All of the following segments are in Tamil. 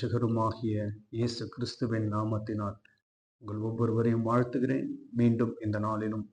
இரட்சகருமாகிய இயேசு கிறிஸ்துவின் நாமத்தினால் உங்கள் ஒவ்வொருவரையும் வாழ்த்துகிறேன். மீண்டும் இந்த நாளிலும்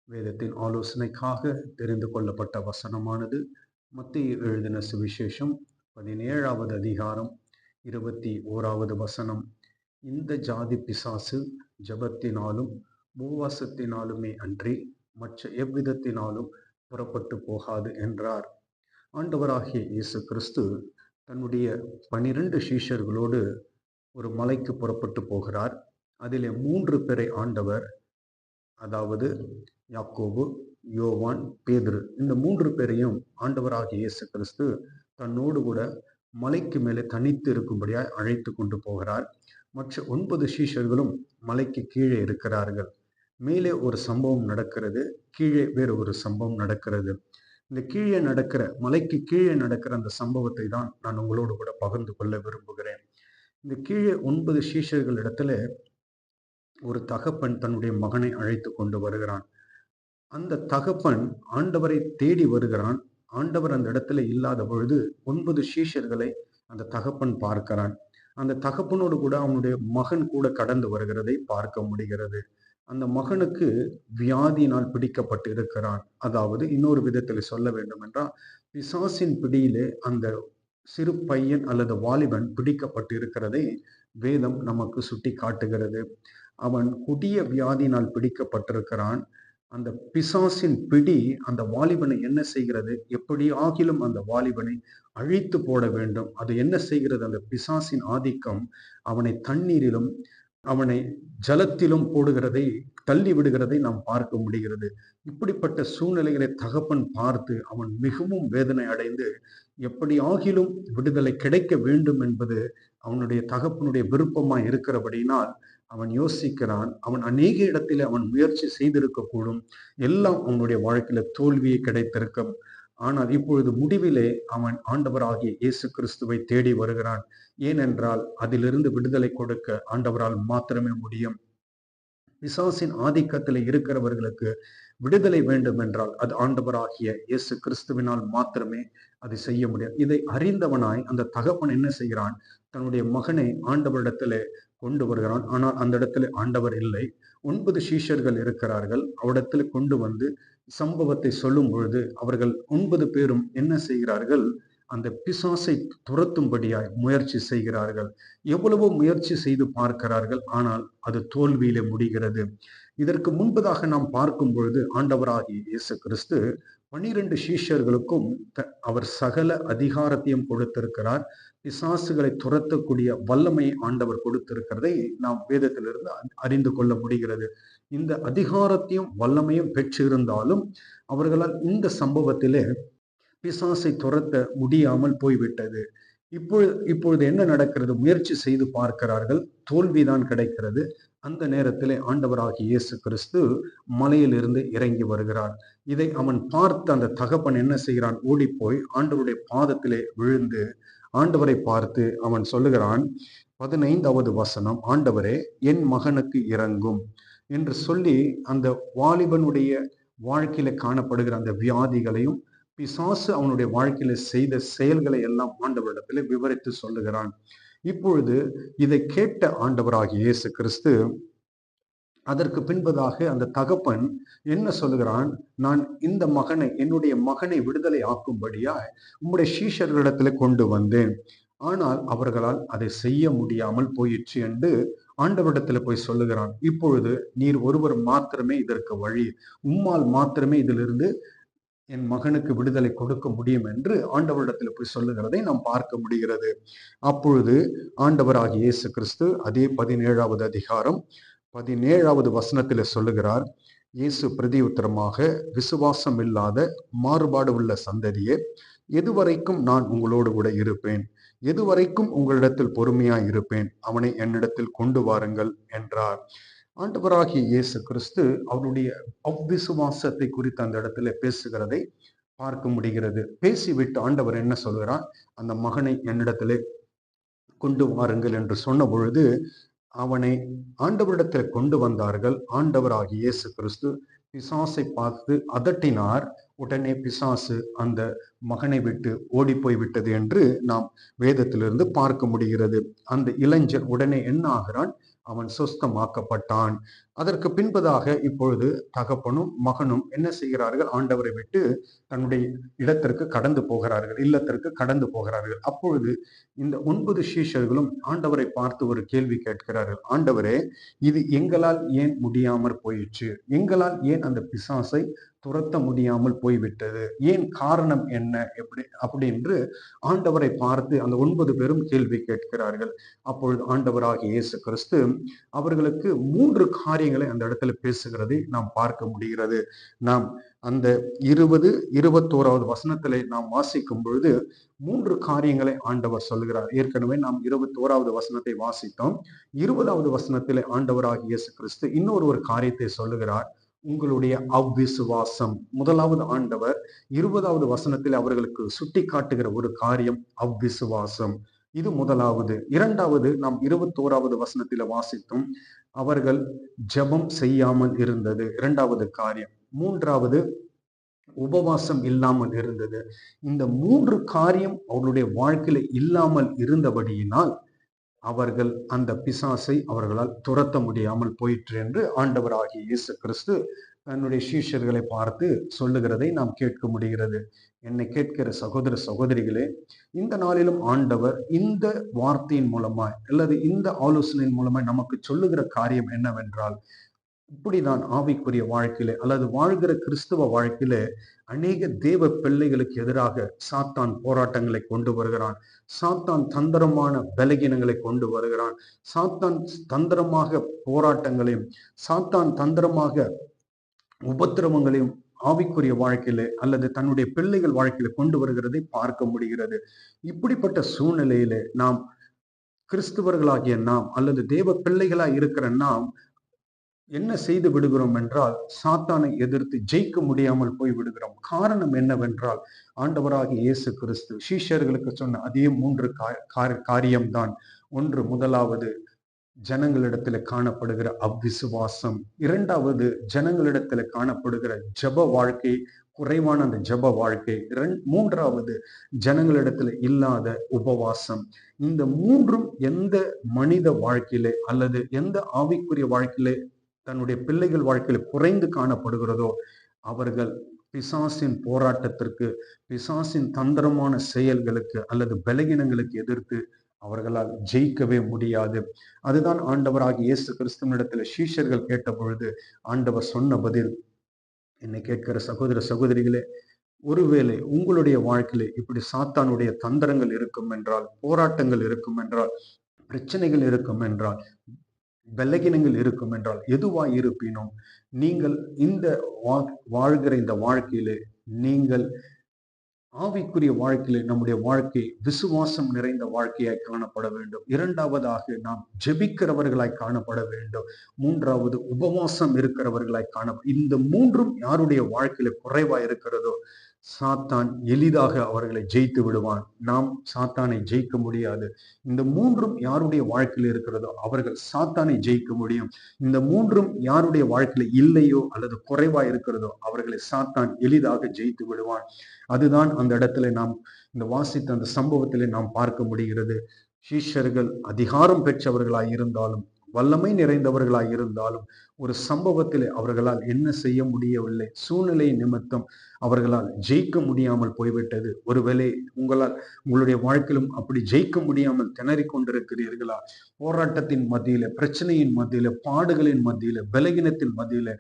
வேதத்தின் ஆலோசனைக்காக தெரிந்து கொள்ளப்பட்ட வசனமானது மத்தேயு எழுதின சுவிசேஷம் 17வது அதிகாரம் 21வது வசனம். இந்த ஜாதி பிசாசு ஜெபத்தினாலும் உபவாசத்தினாலுமே அன்றி மற்ற எவ்விதத்தினாலும் புறப்பட்டு போகாது என்றார். ஆண்டவராகிய இயேசு கிறிஸ்து தன்னுடைய 12 சீஷர்களோடு ஒரு மலைக்கு புறப்பட்டு போகிறார். அதிலே 3 பேரை ஆண்டவர், அதாவது யாக்கோபு, யோவான், பேதுரு, இந்த 3 பேரையும் ஆண்டவராகிய இயேசு கிறிஸ்து தன்னோடு கூட மலைக்கு மேலே தனித்து இருக்கும்படியாய் அழைத்து கொண்டு போகிறார். மற்ற 9 சீஷர்களும் மலைக்கு கீழே இருக்கிறார்கள். மேலே ஒரு சம்பவம் நடக்கிறது, கீழே வேறு ஒரு சம்பவம் நடக்கிறது. இந்த கீழே நடக்கிற, மலைக்கு கீழே நடக்கிற அந்த சம்பவத்தை தான் நான் உங்களோடு கூட பகிர்ந்து கொள்ள விரும்புகிறேன். இந்த கீழே 9 சீஷர்கள் இடத்துல ஒரு தகப்பன் தன்னுடைய மகனை அழைத்து கொண்டு வருகிறான். அந்த தகப்பன் ஆண்டவரை தேடி வருகிறான். ஆண்டவர் அந்த இடத்துல இல்லாத பொழுது 9 சீஷர்களை அந்த தகப்பன் பார்க்கிறான். அந்த தகப்பனோடு கூட அவனுடைய மகன் கூட கடந்து வருகிறதை பார்க்க முடிகிறது. அந்த மகனுக்கு வியாதியினால் பிடிக்கப்பட்டு இருக்கிறான். அதாவது இன்னொரு விதத்தில் சொல்ல வேண்டும் என்றால், பிசாசின் பிடியிலே அந்த சிறு பையன் அல்லது வாலிபன் பிடிக்கப்பட்டு இருக்கிறதை வேதம் நமக்கு சுட்டி காட்டுகிறது. அவன் கொடிய வியாதியினால் பிடிக்கப்பட்டிருக்கிறான். அந்த பிசாசின் பிடி அந்த வாலிபனை என்ன செய்கிறது? எப்படி ஆகிலும் அந்த வாலிபனை அழித்து போட வேண்டும். அது என்ன செய்கிறது? அந்த பிசாசின் ஆதிக்கம் அவனை தண்ணீரிலும் அவனை ஜலத்திலும் போடுகிறதை, தள்ளி விடுகிறதை நாம் பார்க்க முடிகிறது. இப்படிப்பட்ட சூழ்நிலைகளை தகப்பன் பார்த்து அவன் மிகவும் வேதனை அடைந்து, எப்படி ஆகிலும் விடுதலை கிடைக்க வேண்டும் என்பது அவனுடைய தகப்பனுடைய விருப்பமாய் இருக்கிறபடினால் அவன் யோசிக்கிறான். அவன் அநேக இடத்திலே அவன் முயற்சி செய்திருக்க கூடும், எல்லாம் அவனுடைய வாழ்க்கையில தோல்வியை கிடைத்திருக்கும். ஆனால் இப்பொழுது முடிவிலே அவன் ஆண்டவராகிய இயேசு கிறிஸ்துவை தேடி வருகிறான். ஏனென்றால் அதிலிருந்து விடுதலை கொடுக்க ஆண்டவரால் மாத்திரமே முடியும். பிசாசின் ஆதிக்கத்தில் இருக்கிறவர்களுக்கு விடுதலை வேண்டும் என்றால் அது ஆண்டவராகிய இயேசு கிறிஸ்துவினால் மாத்திரமே அதை செய்ய முடியும். இதை அறிந்தவனாய் அந்த தகப்பன் என்ன செய்கிறான்? தன்னுடைய மகனை ஆண்டவரிடத்திலே கொண்டு வருகிறான். ஆனால் அந்த இடத்துல ஆண்டவர் இல்லை. 9 சீஷர்கள் இருக்கிறார்கள். அவரிடத்துல கொண்டு வந்து சம்பவத்தை சொல்லும் பொழுது அவர்கள் 9 பேரும் என்ன செய்கிறார்கள்? அந்த பிசாசை துரத்தும்படியாய் முயற்சி செய்கிறார்கள். எவ்வளவோ முயற்சி செய்து பார்க்கிறார்கள், ஆனால் அது தோல்வியிலே முடிகிறது. இதற்கு முன்பதாக நாம் பார்க்கும் பொழுது ஆண்டவராகிய இயேசு கிறிஸ்து 12 சீஷர்களுக்கும் அவர் சகல அதிகாரத்தையும் கொடுத்திருக்கிறார். பிசாசுகளை துரத்தக்கூடிய வல்லமையை ஆண்டவர் கொடுத்திருக்கிறதை நாம் வேதத்திலிருந்து அறிந்து கொள்ள முடிகிறது. இந்த அதிகாரத்தையும் வல்லமையும் பெற்றிருந்தாலும் அவர்களால் இந்த சம்பவத்திலே பிசாசை துரத்த முடியாமல் போய்விட்டது. இப்பொழுது என்ன நடக்கிறது? முயற்சி செய்து பார்க்கிறார்கள், தோல்விதான் கிடைக்கிறது. அந்த நேரத்திலே ஆண்டவராகிய இயேசு கிறிஸ்து மலையிலிருந்து இறங்கி வருகிறார். இதை அவன் பார்த்து அந்த தகப்பன் என்ன செய்கிறான்? ஓடிப்போய் ஆண்டவருடைய பாதத்திலே விழுந்து ஆண்டவரை பார்த்து அவன் சொல்லுகிறான், 15வது வசனம், ஆண்டவரே என் மகனுக்கு இரங்கும் என்று சொல்லி அந்த வாலிபனுடைய வாழ்க்கையில காணப்படுகிற அந்த வியாதிகளையும் பிசாசு அவனுடைய வாழ்க்கையில செய்த செயல்களை எல்லாம் ஆண்டவரிடத்துல விவரித்து சொல்லுகிறான். இப்பொழுது இதை கேட்ட ஆண்டவராகிய இயேசு கிறிஸ்து அதற்கு பின்பதாக அந்த தகப்பன் என்ன சொல்லுகிறான்? நான் இந்த மகனை, என்னுடைய மகனை விடுதலை ஆக்கும்படியாய் உம்முடைய சீஷர்களிடத்துல கொண்டு வந்தேன், ஆனால் அவர்களால் அதை செய்ய முடியாமல் போயிற்று என்று ஆண்டவரிடத்துல போய் சொல்லுகிறான். இப்பொழுது நீர் ஒருவர் மாத்திரமே இதற்கு வழி, உம்மால் மாத்திரமே இதிலிருந்து என் மகனுக்கு விடுதலை கொடுக்க முடியும் என்று ஆண்டவரிடத்தில் போய் சொல்லுகிறதை நாம் பார்க்க முடிகிறது. அப்பொழுது ஆண்டவராகிய இயேசு கிறிஸ்து அதே 17வது அதிகாரம் 17வது வசனத்திலே சொல்லுகிறார், இயேசு பிரதியுத்தரமாக, விசுவாசம் இல்லாத மாறுபாடு உள்ள சந்ததியே, எதுவரைக்கும் நான் உங்களோடு கூட இருப்பேன்? எதுவரைக்கும் உங்களிடத்தில் பொறுமையாய் இருப்பேன்? அவனை என்னிடத்தில் கொண்டு வாருங்கள் என்றார். ஆண்டவராகிய இயேசு கிறிஸ்து அவருடைய அவ்விசுவாசத்தை குறித்து அந்த இடத்துல பேசுகிறதை பார்க்க முடிகிறது. பேசிவிட்டு ஆண்டவர் என்ன சொல்கிறார்? அந்த மகனை என்னிடத்திலே கொண்டு வாருங்கள் என்று சொன்ன பொழுது அவனை ஆண்டவரிடத்தில் கொண்டு வந்தார்கள். ஆண்டவராகிய இயேசு கிறிஸ்து பிசாசை பார்த்து அதட்டினார். உடனே பிசாசு அந்த மகனை விட்டு ஓடி போய் விட்டது என்று நாம் வேதத்திலிருந்து பார்க்க முடிகிறது. அந்த இளைஞன் உடனே என்ன ஆகிறான்? அவன் சொஸ்தமாக்கப்பட்டான். அதற்கு பின்பதாக இப்பொழுது தகப்பனும் மகனும் என்ன செய்கிறார்கள்? ஆண்டவரை விட்டு தன்னுடைய இடத்திற்கு கடந்து போகிறார்கள், இல்லத்திற்கு கடந்து போகிறார்கள். அப்பொழுது இந்த 9 சீஷர்களும் ஆண்டவரை பார்த்து ஒரு கேள்வி கேட்கிறார்கள். ஆண்டவரே, இது எங்களால் ஏன் முடியாமற் போயிற்று? எங்களால் ஏன் அந்த பிசாசை துரத்த முடியாமல் போய்விட்டது? ஏன் காரணம் என்ன? அப்படி என்று ஆண்டவரை பார்த்து அந்த 9 பேரும் கேள்வி கேட்கிறார்கள். அப்பொழுது ஆண்டவராகிய இயேசு கிறிஸ்து அவர்களுக்கு 3 காரியங்களை அந்த இடத்துல பேசுகிறதை நாம் பார்க்க முடிகிறது. நாம் அந்த 20, 21வது வசனத்திலே நாம் வாசிக்கும் பொழுது 3 காரியங்களை ஆண்டவர் சொல்லுகிறார். ஏற்கனவே நாம் 21வது வசனத்தை வாசித்தோம். 20வது வசனத்திலே ஆண்டவராகிய இயேசு கிறிஸ்து இன்னொரு காரியத்தை சொல்லுகிறார். உங்களுடைய அவ்விசுவாசம். முதலாவது ஆண்டவர் 20வது வசனத்தில் அவர்களுக்கு சுட்டி காட்டுகிற ஒரு காரியம் அவ்விசுவாசம். இது முதலாவது. இரண்டாவது, நாம் 21வது வசனத்தில வாசித்தோம், அவர்கள் ஜெபம் செய்யாமல் இருந்தது இரண்டாவது காரியம். மூன்றாவது, உபவாசம் இல்லாமல் இருந்தது. இந்த 3 காரியம் அவர்களுடைய வாழ்க்கையில இல்லாமல் இருந்தபடியினால் அவர்கள் அந்த பிசாசை அவர்களால் துரத்த முடியாமல் போயிற்று என்று ஆண்டவராகிய இயேசு கிறிஸ்து தன்னுடைய சீஷர்களை பார்த்து சொல்லுகிறதை நாம் கேட்க முடிகிறது. என்னை கேட்கிற சகோதர சகோதரிகளே, இந்த நாளிலும் ஆண்டவர் இந்த வார்த்தையின் மூலமாய் அல்லது இந்த ஆலோசனையின் மூலமாய் நமக்கு சொல்லுகிற காரியம் என்னவென்றால், இப்படிதான் ஆவிக்குரிய வாழ்க்கையிலே அல்லது வாழ்கிற கிறிஸ்துவ வாழ்க்கையிலே அநேக தேவ பிள்ளைகளுக்கு எதிராக சாத்தான் போராட்டங்களை கொண்டு வருகிறான். சாத்தான் தந்திரமான பலகீனங்களை கொண்டு வருகிறான். சாத்தான் தந்திரமாக போராட்டங்களையும் சாத்தான் தந்திரமாக உபத்திரவங்களையும் ஆவிக்குரிய வாழ்க்கையிலே அல்லது தன்னுடைய பிள்ளைகள் வாழ்க்கையில கொண்டு வருகிறதை பார்க்க முடிகிறது. இப்படிப்பட்ட சூழ்நிலையிலே நாம் கிறிஸ்துவர்களாகிய நாம் அல்லது தேவ பிள்ளைகளாய் இருக்கிற நாம் என்ன செய்து விடுகிறோம் என்றால், சாத்தானை எதிர்த்து ஜெயிக்க முடியாமல் போய் விடுகிறோம். காரணம் என்னவென்றால், ஆண்டவராகிய இயேசு கிறிஸ்து சீஷர்களுக்கு சொன்ன அதே 3 காரியம்தான். ஒன்று, முதலாவது ஜனங்களிடத்துல காணப்படுகிற அவ்விசுவாசம். இரண்டாவது, ஜனங்களிடத்துல காணப்படுகிற ஜெப வாழ்க்கை, குறைவான அந்த ஜெப வாழ்க்கை. மூன்றாவது, ஜனங்களிடத்துல இல்லாத உபவாசம். இந்த 3ம் எந்த மனித வாழ்க்கையிலே அல்லது எந்த ஆவிக்குரிய வாழ்க்கையிலே தன்னுடைய பிள்ளைகள் வாழ்க்கையில குறைந்து காணப்படுகிறதோ, அவர்கள் பிசாசின் போராட்டத்திற்கு, பிசாசின் தந்திரமான செயல்களுக்கு அல்லது பலகீனங்களுக்கு எதிர்த்து அவர்களால் ஜெயிக்கவே முடியாது. அதுதான் ஆண்டவராகிய இயேசு கிறிஸ்துவினிடத்துல சீஷர்கள் கேட்ட பொழுது ஆண்டவர் சொன்ன பதில். என்னை கேட்கிற சகோதர சகோதரிகளே, ஒருவேளை உங்களுடைய வாழ்க்கையில இப்படி சாத்தானுடைய தந்திரங்கள் இருக்கும் என்றால், போராட்டங்கள் இருக்கும் என்றால், பிரச்சனைகள் இருக்கும் என்றால், பலகீனங்கள் இருக்கும் என்றால், எதுவாய் இருப்பினும் நீங்கள் இந்த வாழ்கிற இந்த வாழ்க்கையிலே நீங்கள் ஆவிக்குரிய வாழ்க்கையிலே நம்முடைய வாழ்க்கை விசுவாசம் நிறைந்த வாழ்க்கையாய் காணப்பட வேண்டும். இரண்டாவதாக நாம் ஜெபிக்கிறவர்களாய் காணப்பட வேண்டும். மூன்றாவது, உபவாசம் இருக்கிறவர்களாய் இந்த 3ம் யாருடைய வாழ்க்கையில குறைவா இருக்கிறதோ சாத்தான் எளிதாக அவர்களை ஜெயித்து விடுவான். நாம் சாத்தானை ஜெயிக்க முடியாது. இந்த 3ம் யாருடைய வாழ்க்கையில் இருக்கிறதோ அவர்கள் சாத்தானை ஜெயிக்க முடியும். இந்த 3ம் யாருடைய வாழ்க்கையில இல்லையோ அல்லது குறைவா இருக்கிறதோ அவர்களை சாத்தான் எளிதாக ஜெயித்து விடுவான். அதுதான் அந்த இடத்துல நாம் இந்த வாசித்த அந்த சம்பவத்திலே நாம் பார்க்க முடிகிறது. சீஷர்கள் அதிகாரம் பெற்றவர்களாய் இருந்தாலும், வல்லமை நிறைந்தவர்களாய் இருந்தாலும், ஒரு சம்பவத்திலே அவர்களால் என்ன செய்ய முடியவில்லை. சூழ்நிலை நிமித்தம் அவர்களால் ஜெயிக்க முடியாமல் போய்விட்டது. ஒருவேளை உங்களுடைய வாழ்க்கையிலும் அப்படி ஜெயிக்க முடியாமல் திணறிக் கொண்டிருக்கிறீர்களா? போராட்டத்தின் மத்தியில, பிரச்சனையின் மத்தியில, பாடுகளின் மத்தியில, பலகீனத்தின் மத்தியில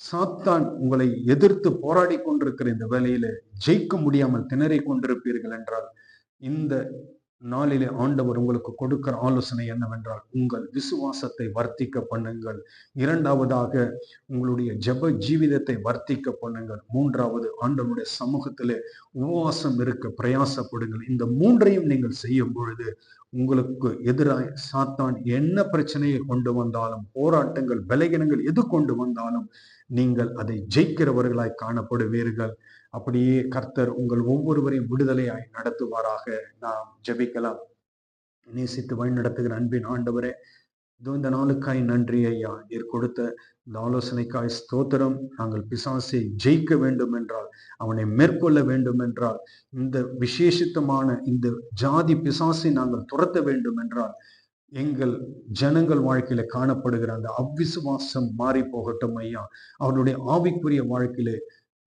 சாத்தான் உங்களை எதிர்த்து போராடி கொண்டிருக்கிற இந்த வேளையில ஜெயிக்க முடியாமல் திணறிக் கொண்டிருப்பீர்கள் என்றால், இந்த நாளிலே ஆண்டவர் உங்களுக்கு கொடுக்கிற ஆலோசனை என்னவென்றால், உங்கள் விசுவாசத்தை வர்த்திக்க பண்ணுங்கள். இரண்டாவதாக, உங்களுடைய ஜெப ஜீவிதத்தை வர்த்திக்க பண்ணுங்கள். மூன்றாவது, ஆண்டவருடைய சமூகத்திலே உபவாசம் இருக்க பிரயாசப்படுங்கள். இந்த 3ஐயும் நீங்கள் செய்யும் பொழுது உங்களுக்கு எதிராக சாத்தான் என்ன பிரச்சனையை கொண்டு வந்தாலும், போராட்டங்கள், பலகீனங்கள் எது கொண்டு வந்தாலும் நீங்கள் அதை ஜெயிக்கிறவர்களாய் காணப்படுவீர்கள். அப்படியே கர்த்தர் உங்கள் ஒவ்வொருவரையும் விடுதலையாய் நடத்துவாராக. நாம் ஜெபிக்கலாம். நேசித்து வழி நடத்துகிற அன்பின் ஆண்டவரே, இதோ இந்த நாளுக்காய் நன்றி ஐயா. நீர் கொடுத்த இந்த ஆலோசனைக்காய் ஸ்தோத்திரம். நாங்கள் பிசாசை ஜெயிக்க வேண்டும் என்றால், அவனை மேற்கொள்ள வேண்டும் என்றால், இந்த விசேஷித்தமான இந்த ஜாதி பிசாசை நாங்கள் துரத்த வேண்டும் என்றால், எங்கள் ஜனங்கள் வாழ்க்கையில காணப்படுகிற அந்த அவ்விசுவாசம் மாறி போகட்டும் ஐயா. அவருடைய ஆவிக்குரிய வாழ்க்கையிலே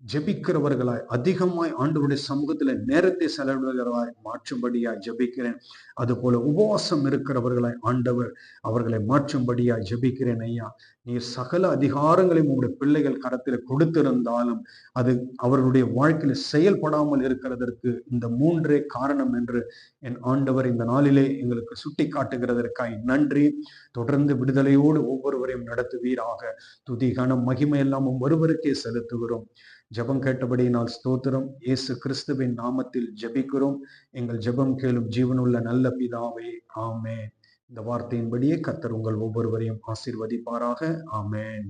ஜெபிக்கிறவர்களாய் அதிகமாய் ஆண்டவருடைய சமூகத்துல நேரத்தை செலவிடுகிறவராய் மாற்றும்படியாய் ஜெபிக்கிறேன். அதுபோல உபவாசம் இருக்கிறவர்களாய் ஆண்டவர் அவர்களை மாற்றும்படியாய் ஜெபிக்கிறேன் ஐயா. நீர் சகல அதிகாரங்களையும் உங்களுடைய பிள்ளைகள் கரத்தில் கொடுத்திருந்தாலும் அது அவர்களுடைய வாழ்க்கையில செயல்படாமல் இருக்கிறதற்கு இந்த மூன்றே காரணம் என்று என் ஆண்டவர் இந்த நாளிலே எங்களுக்கு சுட்டி காட்டுகிறதற்காய் நன்றி. தொடர்ந்து விடுதலையோடு ஒவ்வொருவரையும் நடத்துவீராக. துதி கனம் மகிமை எல்லாம் ஒருவருக்கே செலுத்துகிறோம். ஜெபம் கேட்டபடியினால் ஸ்தோத்திரம். இயேசு கிறிஸ்துவின் நாமத்தில் ஜெபிக்கிறோம். எங்கள் ஜெபம் கேளும் ஜீவனுள்ள நல்ல பிதாவே, ஆமென். இந்த வார்த்தையின்படியே கர்த்தர் உங்கள் ஒவ்வொருவரையும் ஆசீர்வதிப்பாராக. ஆமென்.